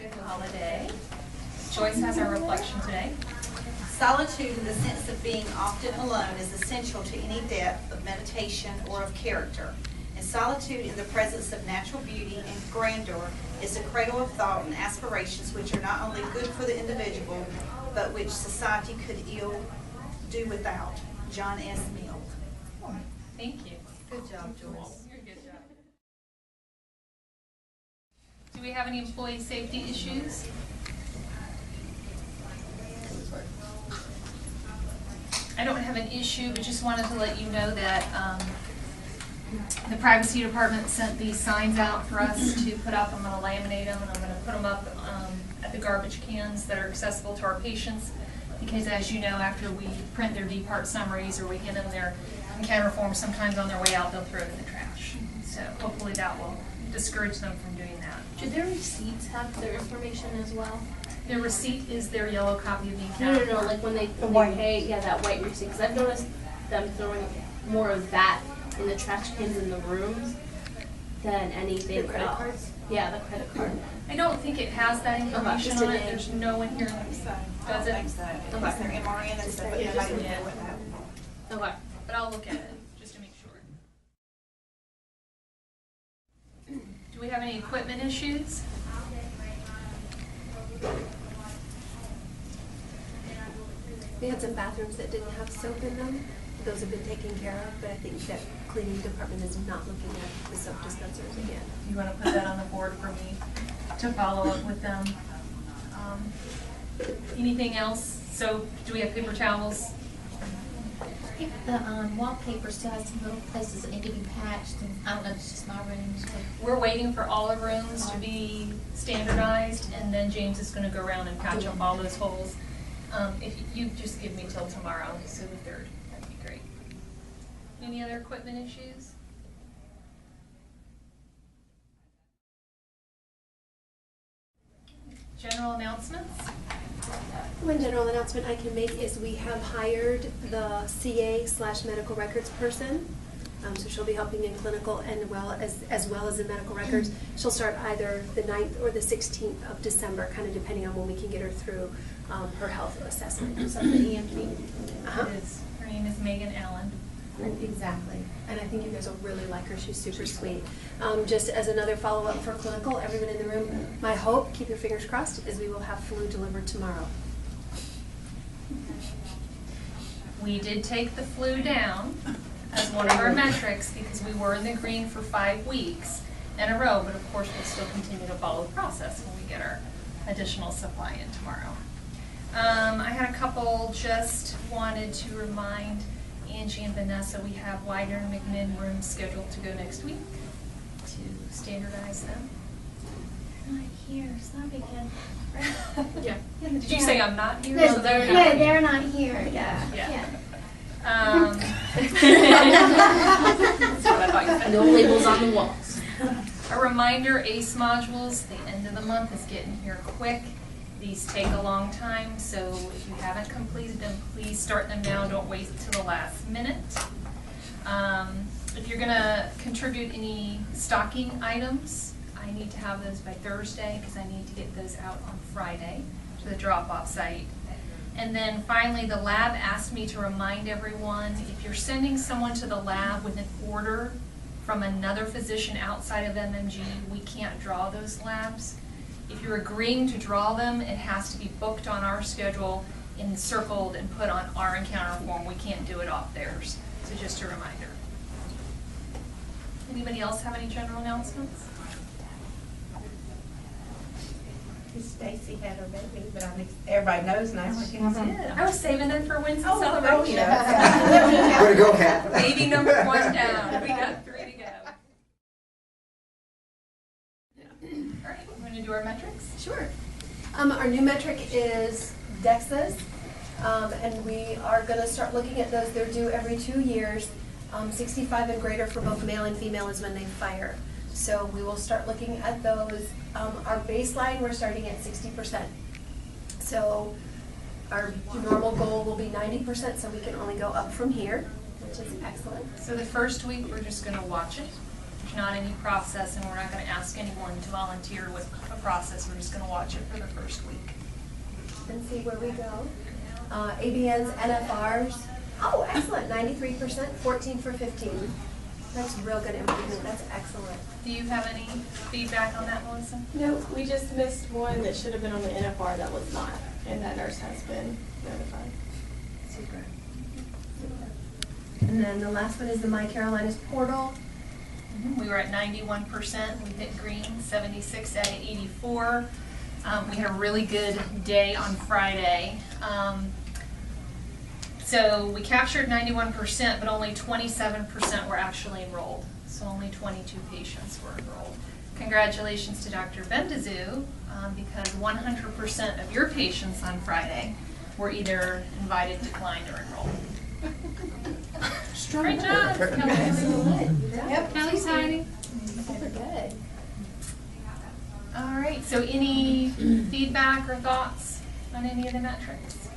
Good holiday. Joyce has our reflection today. Solitude in the sense of being often alone is essential to any depth of meditation or of character. And solitude in the presence of natural beauty and grandeur is the cradle of thought and aspirations which are not only good for the individual, but which society could ill do without. John S. Mill. Thank you. Good job, Joyce. Good job. Do we have any employee safety issues? I don't have an issue, but just wanted to let you know that the privacy department sent these signs out for us to put up. I'm going to laminate them and I'm going to put them up at the garbage cans that are accessible to our patients, because as you know, after we print their depart summaries or we hand them their encounter forms, sometimes on their way out they'll throw it in the trash. So hopefully that will discourage them from doing that. Do their receipts have their information as well? Their receipt is their yellow copy of the encounter. No, like when they pay, yeah, that white receipt. Because I've noticed them throwing more of that in the trash cans in the rooms than anything. The credit cards? Yeah, the credit card. I don't think it has that information on it. There's no one here that does it. I think so. Unless they're MRN and stuff, but nobody would know what that. Okay. But I'll look at it just to make sure. Do we have any equipment issues? We had some bathrooms that didn't have soap in them. Those have been taken care of, but I think that cleaning department is not looking at the soap dispensers again. You want to put that on the board for me to follow up with them? Anything else? So do we have paper towels? The wallpaper still has some little places that need to be patched, and I don't know if it's just my rooms. We're waiting for all the rooms to be standardized, and then James is going to go around and patch up all those holes. If you just give me till tomorrow, so the 3rd, that'd be great. Any other equipment issues? General announcements? One general announcement I can make is we have hired the CA/medical records person. So she'll be helping in clinical and as well as in medical records. She'll start either the 9th or the 16th of December, kind of depending on when we can get her through her health assessment. So the EMT. Her name is Megan Allen. Exactly. And I think you guys will really like her. She's super sweet. Just as another follow-up for clinical, everyone in the room, my hope, keep your fingers crossed, is we will have flu delivered tomorrow. We did take the flu down as one of our metrics because we were in the green for 5 weeks in a row, but of course we'll still continue to follow the process when we get our additional supply in tomorrow. I had a couple, just wanted to remind Angie and Vanessa, we have Widener and McMinn rooms scheduled to go next week to standardize them. Not here, so that'll be good. Yeah. Did you say I'm not here? No, So they're not yeah, here. they're not here. Yeah. Yeah. That's what I thought you said. No labels on the walls. A reminder, ACE modules, the end of the month is getting here quick. These take a long time, so if you haven't completed them, please start them now. Don't wait until the last minute. If you're going to contribute any stocking items, I need to have those by Thursday because I need to get those out on Friday to the drop-off site. And then finally, the lab asked me to remind everyone, if you're sending someone to the lab with an order from another physician outside of MMG, we can't draw those labs. If you're agreeing to draw them, it has to be booked on our schedule and circled and put on our encounter form. We can't do it off theirs. So just a reminder. Anybody else have any general announcements? Stacy had her baby, but I think everybody knows now. I was saving it for Wednesday Oh, celebration. yeah. Way to go, Kat. Baby number 1 down. We got 3 to go. All right, we're going to do our metrics. Sure. Our new metric is DEXAs, and we are going to start looking at those. They're due every 2 years. 65 and greater for both male and female is when they fire. So we will start looking at those. Our baseline, we're starting at 60%. So our normal goal will be 90%, so we can only go up from here, which is excellent. So the first week, we're just going to watch it. There's not any process, and we're not going to ask anyone to volunteer with a process. We're just going to watch it for the first week. And see where we go. ABNs, NFRs. Oh, excellent. 93%, 14 for 15. That's real good improvement. That's excellent. Do you have any feedback on that, Melissa? No, we just missed one that should have been on the NFR that was not, and that nurse has been notified. Super. And then the last one is the My Carolinas portal. We were at 91%. We hit green, 76 out of 84. We had a really good day on Friday. So we captured 91%, but only 27% were actually enrolled. So only 22 patients were enrolled. Congratulations to Dr. Bendazoo, because 100% of your patients on Friday were either invited, declined, or enrolled. Great job, Kelly. Yep. Kelly's hiding. Super good. All right, so any feedback or thoughts on any of the metrics?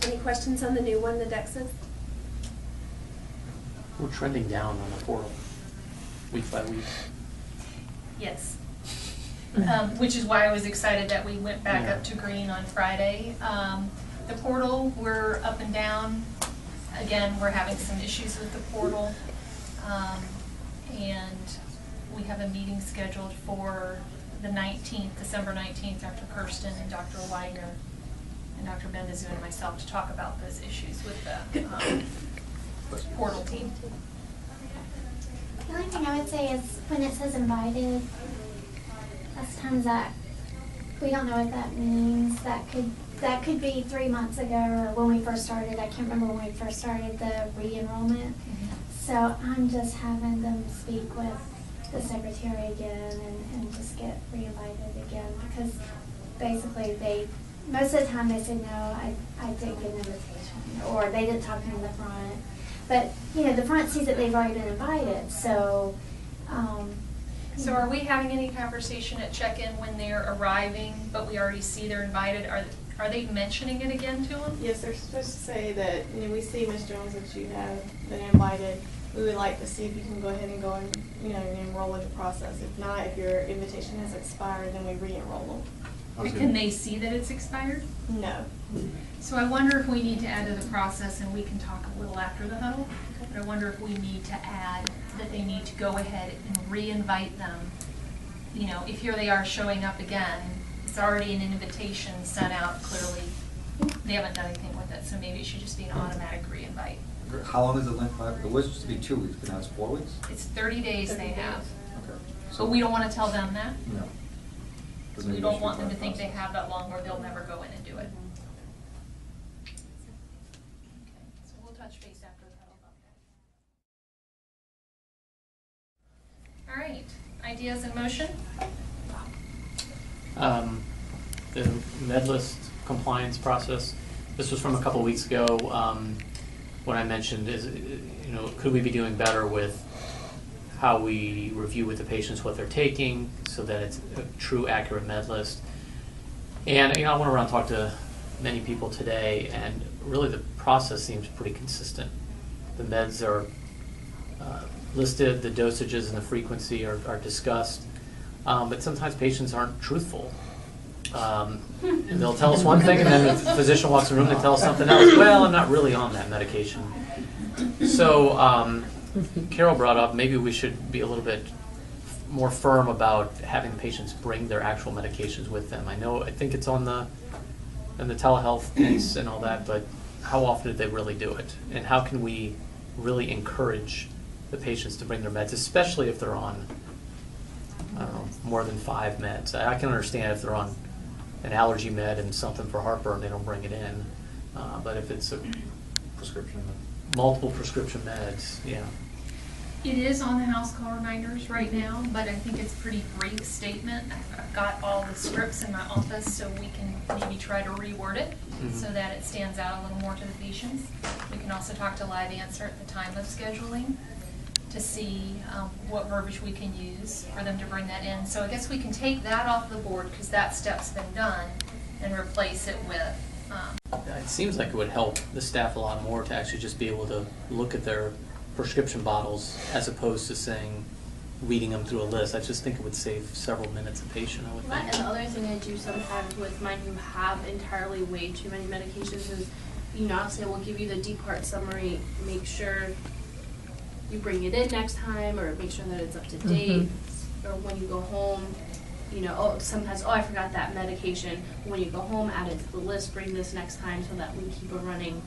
Any questions on the new one, the DEXAs? We're trending down on the portal, week by week. Yes. Which is why I was excited that we went back up to green on Friday. The portal, we're up and down. Again, we're having some issues with the portal. And we have a meeting scheduled for the 19th, December 19th, Dr. Kirsten and Dr. Widener and Dr. Bendazoo and myself to talk about those issues with the portal team. The only thing I would say is when it says invited, sometimes that we don't know what that means. That could be 3 months ago or when we first started. I can't remember when we first started the re-enrollment. So I'm just having them speak with the secretary again and just get re-invited again, because basically most of the time they say no, I didn't get an invitation, or they didn't talk to me in the front. But the front sees that they've already been invited, so. So are we having any conversation at check-in when they're arriving, but we already see they're invited? Are they mentioning it again to them? Yes, they're supposed to say that, we see, Ms. Jones, that you have been invited. We would like to see if you can go ahead and go and, enroll in the process. If not, if your invitation has expired, then we re-enroll them. Can they see that it's expired? No. So I wonder if we need to add to the process, and we can talk a little after the huddle, but I wonder if we need to add that they need to go ahead and re-invite them. If here they are showing up again, it's already an invitation sent out clearly. They haven't done anything with it, so maybe it should just be an automatic re-invite. How long is the length? It was supposed to be 2 weeks, but now it's 4 weeks? It's 30 days they have. Okay. But we don't want to tell them that. No. So we don't want them to think they have that long or they'll never go in and do it. Okay, so we'll touch base after the huddle about that. All right, ideas in motion? The MedList compliance process, this was from a couple weeks ago. What I mentioned is, could we be doing better with how we review with the patients what they're taking so that it's a true, accurate med list. And I went around and talked to many people today, and really the process seems pretty consistent. The meds are listed, the dosages and the frequency are discussed, but sometimes patients aren't truthful. And they'll tell us one thing, and then the physician walks in the room and they tell us something else. Well, I'm not really on that medication. So Carol brought up maybe we should be a little bit more firm about having patients bring their actual medications with them. I think it's on the telehealth piece and all that, but how often do they really do it? And how can we really encourage the patients to bring their meds, especially if they're on, I don't know, more than 5 meds. I can understand if they're on an allergy med and something for heartburn, they don't bring it in. But if it's a Prescription. multiple prescription meds, yeah. It is on the house call reminders right now, but I think it's a pretty brief statement. I've got all the scripts in my office, so we can maybe try to reword it so that it stands out a little more to the patients. We can also talk to Live Answer at the time of scheduling to see what verbiage we can use for them to bring that in. So I guess we can take that off the board because that step's been done and replace it with It seems like it would help the staff a lot more to actually just be able to look at their prescription bottles as opposed to saying, reading them through a list. I just think it would save several minutes a patient, I would That, think. and the other thing I do sometimes with mine who have entirely way too many medications is, I'll say we'll give you the D part summary, make sure you bring it in next time, or make sure that it's up to date, or when you go home, sometimes, I forgot that medication. When you go home, add it to the list, bring this next time so that we keep a running.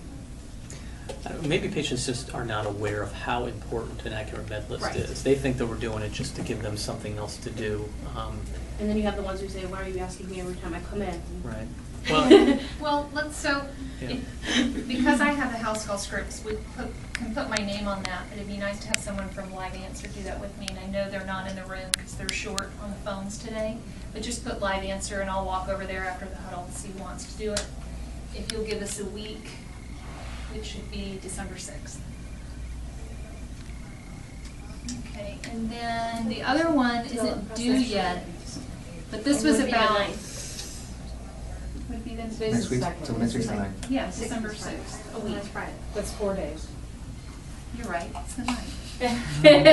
Maybe patients just are not aware of how important an accurate med list Right. is. They think that we're doing it just to give them something else to do. And then you have the ones who say, why are you asking me every time I come in? Right. Well, Well, Yeah. because I have the house call scripts, we can put my name on that, but it'd be nice to have someone from Live Answer do that with me, and I know they're not in the room because they're short on the phones today, but just put Live Answer and I'll walk over there after the huddle and see who wants to do it. If you'll give us a week, which should be December 6th. Okay, and then the other one isn't due yet, but this was about. Would be the Next week, so next week's the 9th. Yeah, December 6th, a week. That's Friday. That's 4 days. You're right, it's the 9th. Good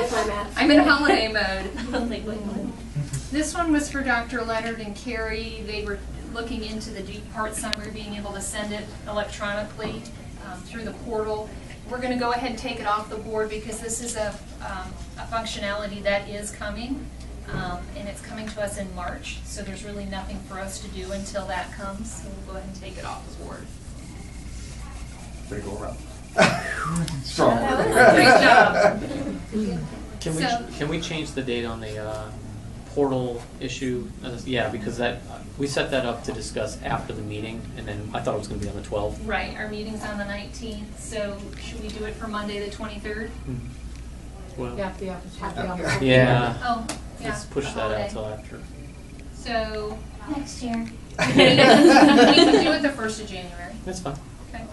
with my math. I'm in holiday mode. Like, This one was for Dr. Leonard and Carrie. They were looking into the deep part summary, being able to send it electronically through the portal. We're going to go ahead and take it off the board because this is a functionality that is coming, and it's coming to us in March, so there's really nothing for us to do until that comes, so we'll go ahead and take it off the board. Way to go around. Strong. Great job. Can we change the date on the portal issue? Yeah, because we set that up to discuss after the meeting, and then I thought it was going to be on the 12th. Right, our meeting's on the 19th, so should we do it for Monday the 23rd? Well, Yeah, the yeah. Oh, yeah. Let's push the that out holiday. till after. So, Next year. we can do it the 1st of January. That's fine. Okay.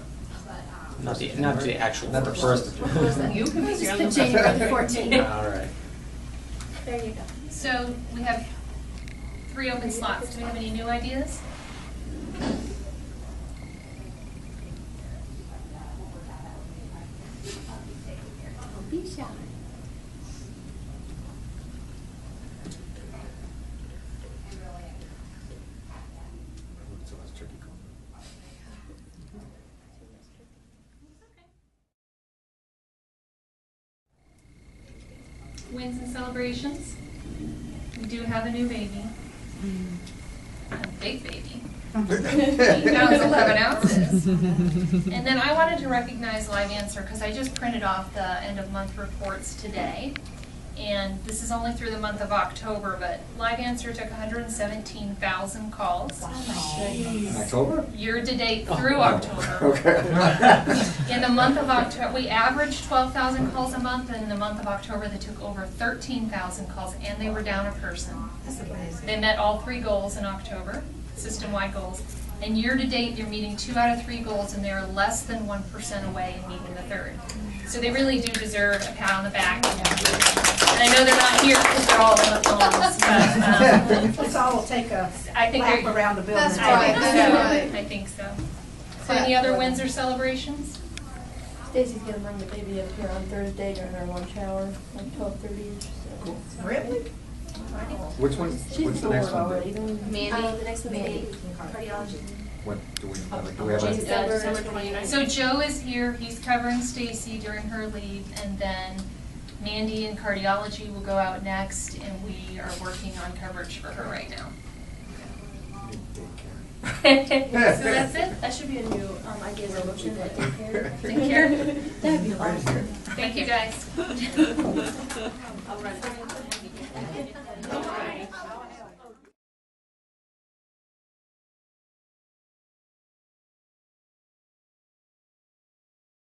Not the actual Not the first. first. You can be Just put January 14th. All right. There you go. So, we have 3 open slots. Do we have any new ideas? Don't be shy. So that's tricky. Wins and celebrations. We do have a new baby. A big baby. 8,011 ounces. And then I wanted to recognize Live Answer because I just printed off the end of month reports today. And this is only through the month of October, but Live Answer took 117,000 calls. In October? Year to date through October. Okay. In the month of October, we averaged 12,000 calls a month, and in the month of October, they took over 13,000 calls, and they were down a person. They met all 3 goals in October, system-wide goals. And year-to-date, they're meeting 2 out of 3 goals, and they're less than 1% away in meeting the 3rd. So they really do deserve a pat on the back. And I know they're not here because they're all on the phones, but Let's all take a I think lap they're, around the building. That's right, I that's right. think so. So any other wins or celebrations? Stacy's gonna bring the baby up here on Thursday during our lunch hour, like 12:30. So. Really? Which one, She's what's the next bored one? already. The next one will be cardiology. What, do we have a? December 29th. So Joe is here, he's covering Stacy during her leave, and then Mandy in cardiology will go out next, and we are working on coverage for her right now. So that's it? That should be a new idea of motion, that daycare. Daycare. That'd be awesome. Thank you, guys. All right.